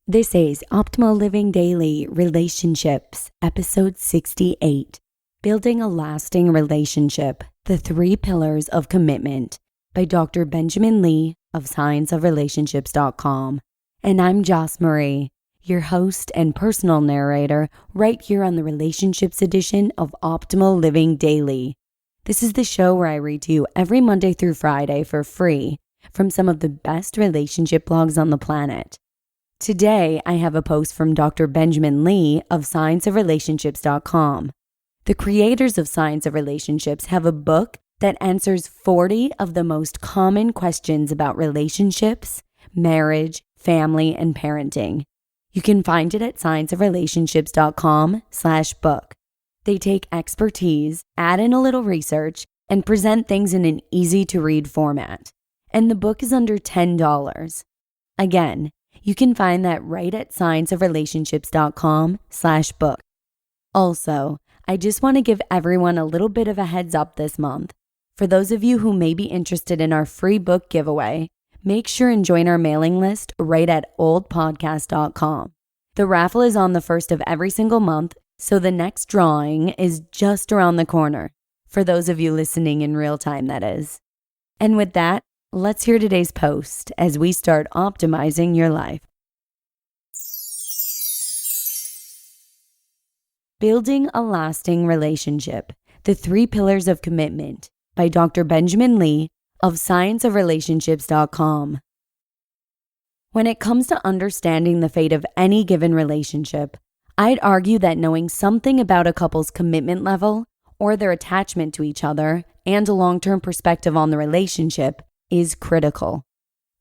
This is Optimal Living Daily Relationships, Episode 68, Building a Lasting Relationship, The 3 Pillars of Commitment by Dr. Benjamin Lee of scienceofrelationships.com. And I'm Joss Marie, your host and personal narrator right here on the Relationships edition of Optimal Living Daily. This is the show where I read to you every Monday through Friday for free from some of the best relationship blogs on the planet. Today, I have a post from Dr. Benjamin Lee of scienceofrelationships.com. The creators of Science of Relationships have a book that answers 40 of the most common questions about relationships, marriage, family, and parenting. You can find it at scienceofrelationships.com/book. They take expertise, add in a little research, and present things in an easy-to-read format. And the book is under $10. Again, you can find that right at scienceofrelationships.com/book. Also, I just want to give everyone a little bit of a heads up this month. For those of you who may be interested in our free book giveaway, make sure and join our mailing list right at oldpodcast.com. The raffle is on the first of every single month, so the next drawing is just around the corner. For those of you listening in real time, that is. And with that, let's hear today's post as we start optimizing your life. Building a Lasting Relationship, The 3 Pillars of Commitment by Dr. Benjamin Lee of scienceofrelationships.com. When it comes to understanding the fate of any given relationship, I'd argue that knowing something about a couple's commitment level or their attachment to each other and a long-term perspective on the relationship is critical.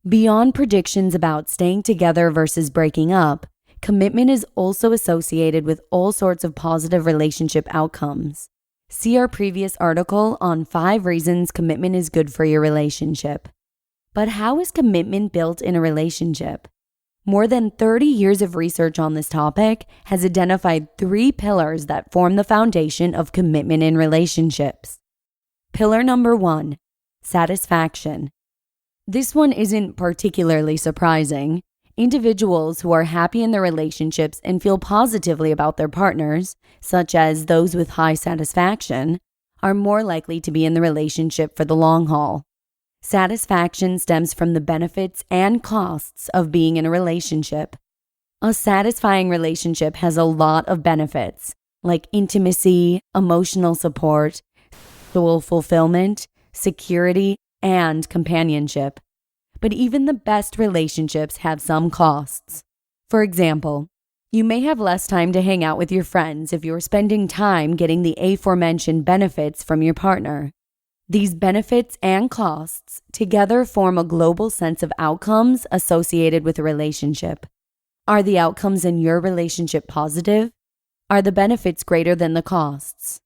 Beyond predictions about staying together versus breaking up, commitment is also associated with all sorts of positive relationship outcomes. See our previous article on 5 reasons commitment is good for your relationship. But how is commitment built in a relationship? More than 30 years of research on this topic has identified 3 pillars that form the foundation of commitment in relationships. Pillar number 1, satisfaction. This one isn't particularly surprising. Individuals who are happy in their relationships and feel positively about their partners, such as those with high satisfaction, are more likely to be in the relationship for the long haul. Satisfaction stems from the benefits and costs of being in a relationship. A satisfying relationship has a lot of benefits, like intimacy, emotional support, sexual fulfillment, security, and companionship. But even the best relationships have some costs. For example, you may have less time to hang out with your friends if you're spending time getting the aforementioned benefits from your partner. These benefits and costs together form a global sense of outcomes associated with a relationship. Are the outcomes in your relationship positive? Are the benefits greater than the costs?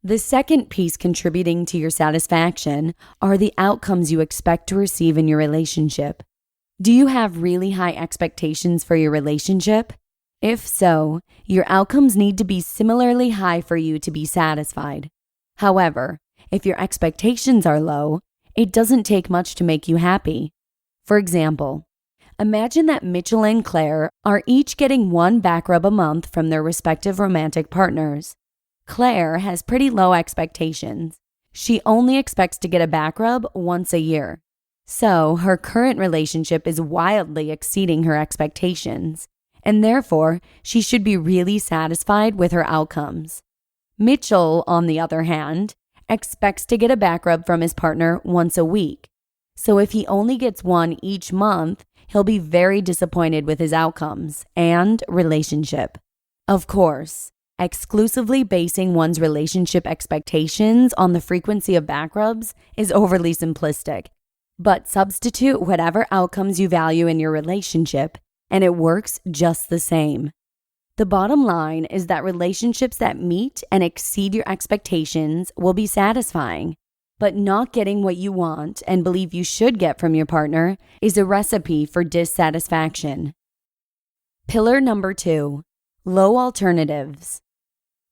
The second piece contributing to your satisfaction are the outcomes you expect to receive in your relationship. Do you have really high expectations for your relationship? If so, your outcomes need to be similarly high for you to be satisfied. However, if your expectations are low, it doesn't take much to make you happy. For example, imagine that Mitchell and Claire are each getting 1 back rub a month from their respective romantic partners. Claire has pretty low expectations. She only expects to get a back rub once a year. So her current relationship is wildly exceeding her expectations, and therefore she should be really satisfied with her outcomes. Mitchell, on the other hand, expects to get a back rub from his partner once a week. So if he only gets 1 each month, he'll be very disappointed with his outcomes and relationship. Of course, exclusively basing one's relationship expectations on the frequency of back rubs is overly simplistic, but substitute whatever outcomes you value in your relationship, and it works just the same. The bottom line is that relationships that meet and exceed your expectations will be satisfying, but not getting what you want and believe you should get from your partner is a recipe for dissatisfaction. Pillar number 2, low alternatives.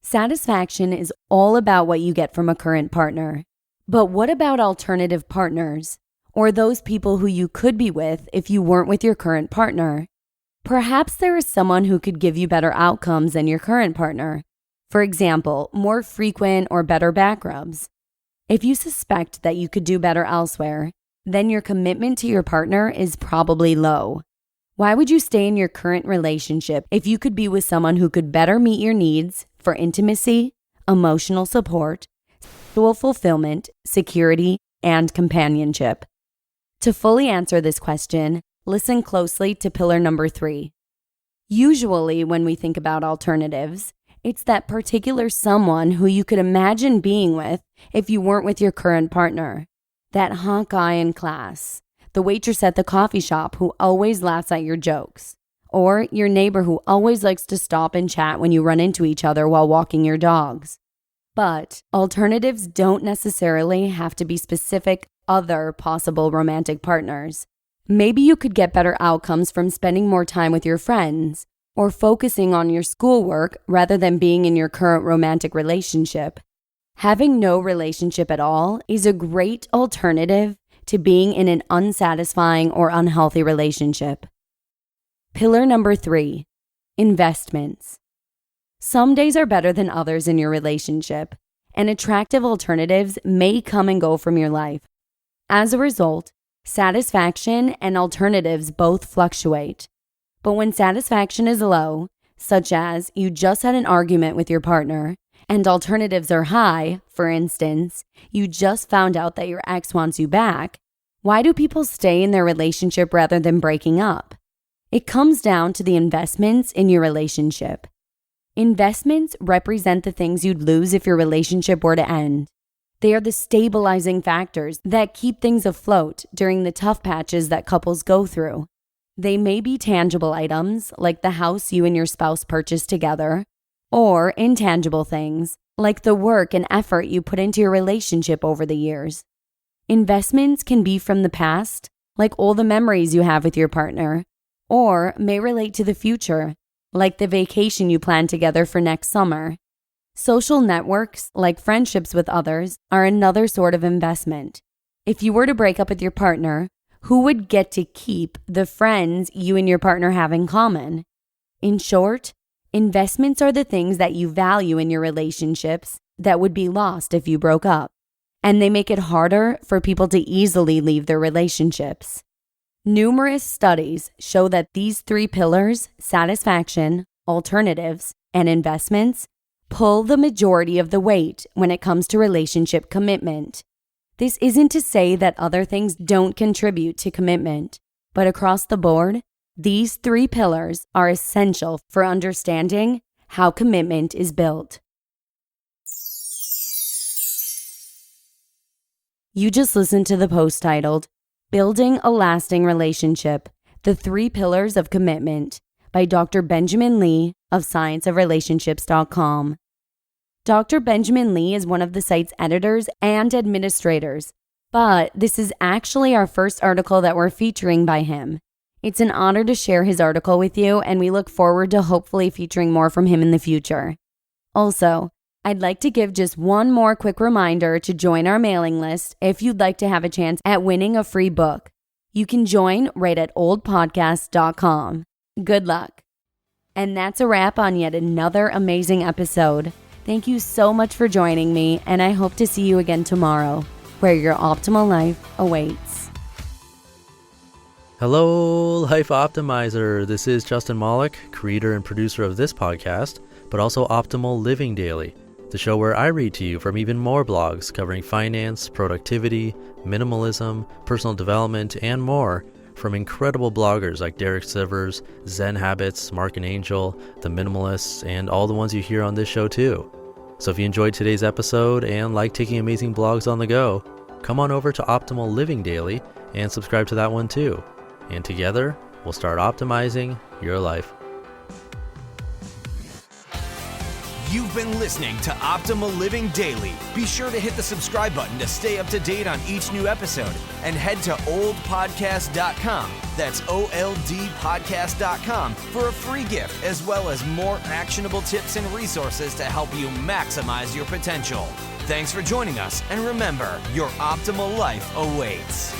Satisfaction is all about what you get from a current partner. But what about alternative partners, or those people who you could be with if you weren't with your current partner? Perhaps there is someone who could give you better outcomes than your current partner. For example, more frequent or better back rubs. If you suspect that you could do better elsewhere, then your commitment to your partner is probably low. Why would you stay in your current relationship if you could be with someone who could better meet your needs for intimacy, emotional support, sexual fulfillment, security, and companionship? To fully answer this question, listen closely to pillar number 3. Usually, when we think about alternatives, it's that particular someone who you could imagine being with if you weren't with your current partner. That hot guy in class, the waitress at the coffee shop who always laughs at your jokes, or your neighbor who always likes to stop and chat when you run into each other while walking your dogs. But alternatives don't necessarily have to be specific other possible romantic partners. Maybe you could get better outcomes from spending more time with your friends or focusing on your schoolwork rather than being in your current romantic relationship. Having no relationship at all is a great alternative to being in an unsatisfying or unhealthy relationship. Pillar number 3, investments. Some days are better than others in your relationship, and attractive alternatives may come and go from your life. As a result, satisfaction and alternatives both fluctuate. But when satisfaction is low, such as you just had an argument with your partner, and alternatives are high, for instance, you just found out that your ex wants you back, why do people stay in their relationship rather than breaking up? It comes down to the investments in your relationship. Investments represent the things you'd lose if your relationship were to end. They are the stabilizing factors that keep things afloat during the tough patches that couples go through. They may be tangible items, like the house you and your spouse purchased together, or intangible things, like the work and effort you put into your relationship over the years. Investments can be from the past, like all the memories you have with your partner, or may relate to the future, like the vacation you plan together for next summer. Social networks, like friendships with others, are another sort of investment. If you were to break up with your partner, who would get to keep the friends you and your partner have in common? In short, investments are the things that you value in your relationships that would be lost if you broke up, and they make it harder for people to easily leave their relationships. Numerous studies show that these 3 pillars, satisfaction, alternatives, and investments, pull the majority of the weight when it comes to relationship commitment. This isn't to say that other things don't contribute to commitment, but across the board, these 3 pillars are essential for understanding how commitment is built. You just listened to the post titled, Building a Lasting Relationship, The 3 Pillars of Commitment by Dr. Benjamin Lee of scienceofrelationships.com. Dr. Benjamin Lee is one of the site's editors and administrators, but this is actually our first article that we're featuring by him. It's an honor to share his article with you, and we look forward to hopefully featuring more from him in the future. Also, I'd like to give just one more quick reminder to join our mailing list if you'd like to have a chance at winning a free book. You can join right at oldpodcast.com. Good luck. And that's a wrap on yet another amazing episode. Thank you so much for joining me, and I hope to see you again tomorrow, where your optimal life awaits. Hello, Life Optimizer. This is Justin Malik, creator and producer of this podcast, but also Optimal Living Daily, the show where I read to you from even more blogs covering finance, productivity, minimalism, personal development, and more from incredible bloggers like Derek Sivers, Zen Habits, Mark and Angel, The Minimalists, and all the ones you hear on this show too. So if you enjoyed today's episode and like taking amazing blogs on the go, come on over to Optimal Living Daily and subscribe to that one too. And together, we'll start optimizing your life. You've been listening to Optimal Living Daily. Be sure to hit the subscribe button to stay up to date on each new episode and head to oldpodcast.com. That's OLDpodcast.com for a free gift as well as more actionable tips and resources to help you maximize your potential. Thanks for joining us, and remember, your optimal life awaits.